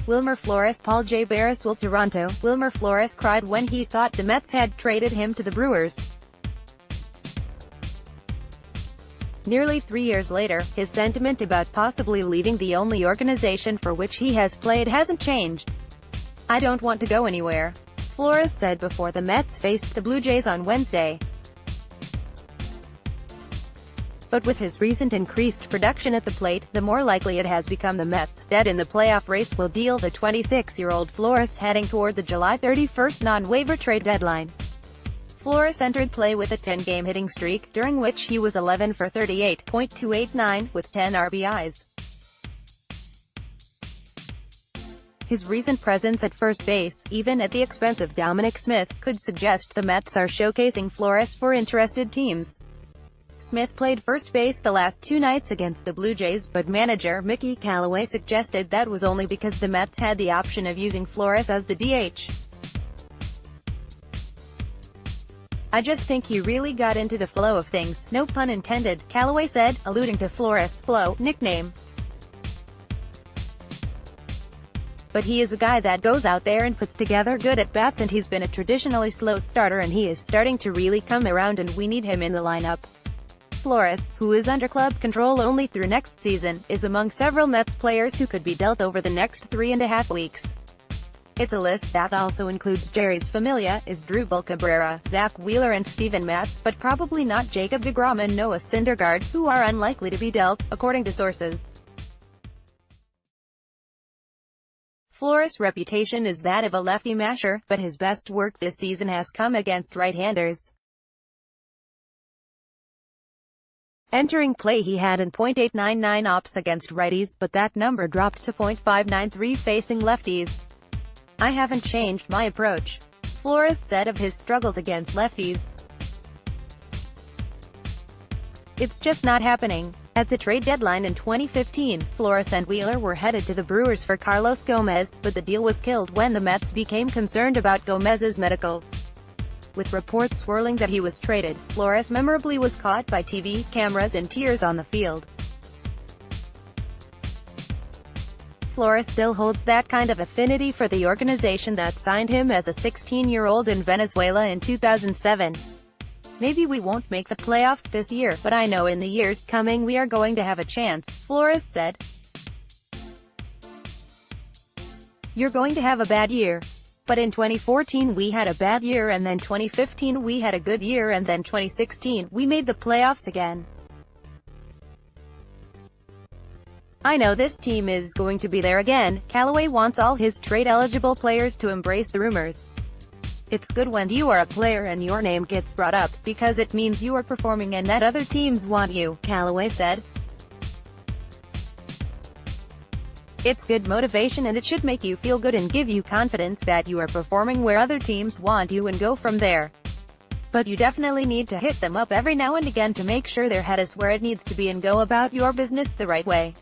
Wilmer Flores Paul J. Bereswill Toronto. Wilmer Flores cried when he thought the Mets had traded him to the Brewers. Nearly 3 years later, his sentiment about possibly leaving the only organization for which he has played hasn't changed. "I don't want to go anywhere," Flores said before the Mets faced the Blue Jays on Wednesday. But with his recent increased production at the plate, the more likely it has become the Mets, dead in the playoff race, will deal the 26-year-old Flores heading toward the July 31st non-waiver trade deadline. Flores entered play with a 10-game hitting streak, during which he was 11 for 38.289, with 10 RBIs. His recent presence at first base, even at the expense of Dominic Smith, could suggest the Mets are showcasing Flores for interested teams. Smith played first base the last 2 nights against the Blue Jays, but manager Mickey Callaway suggested that was only because the Mets had the option of using Flores as the DH. "I just think he really got into the flow of things, no pun intended," Callaway said, alluding to Flores' flow nickname. "But he is a guy that goes out there and puts together good at-bats, and he's been a traditionally slow starter and he is starting to really come around, and we need him in the lineup." Flores, who is under club control only through next season, is among several Mets players who could be dealt over the next 3.5 weeks. It's a list that also includes Jerry's Familia, Asdrubal Cabrera, Zach Wheeler and Steven Matz, but probably not Jacob deGrom and Noah Syndergaard, who are unlikely to be dealt, according to sources. Flores' reputation is that of a lefty masher, but his best work this season has come against right-handers. Entering play he had an .899 ops against righties, but that number dropped to .593 facing lefties. "I haven't changed my approach," Flores said of his struggles against lefties. "It's just not happening." At the trade deadline in 2015, Flores and Wheeler were headed to the Brewers for Carlos Gomez, but the deal was killed when the Mets became concerned about Gomez's medicals. With reports swirling that he was traded, Flores memorably was caught by TV cameras in tears on the field. Flores still holds that kind of affinity for the organization that signed him as a 16-year-old in Venezuela in 2007. "Maybe we won't make the playoffs this year, but I know in the years coming we are going to have a chance," Flores said. "You're going to have a bad year. But in 2014 we had a bad year, and then 2015 we had a good year, and then 2016, we made the playoffs again. I know this team is going to be there again." Callaway wants all his trade-eligible players to embrace the rumors. "It's good when you are a player and your name gets brought up, because it means you are performing and that other teams want you," Callaway said. "It's good motivation and it should make you feel good and give you confidence that you are performing where other teams want you, and go from there. But you definitely need to hit them up every now and again to make sure their head is where it needs to be and go about your business the right way."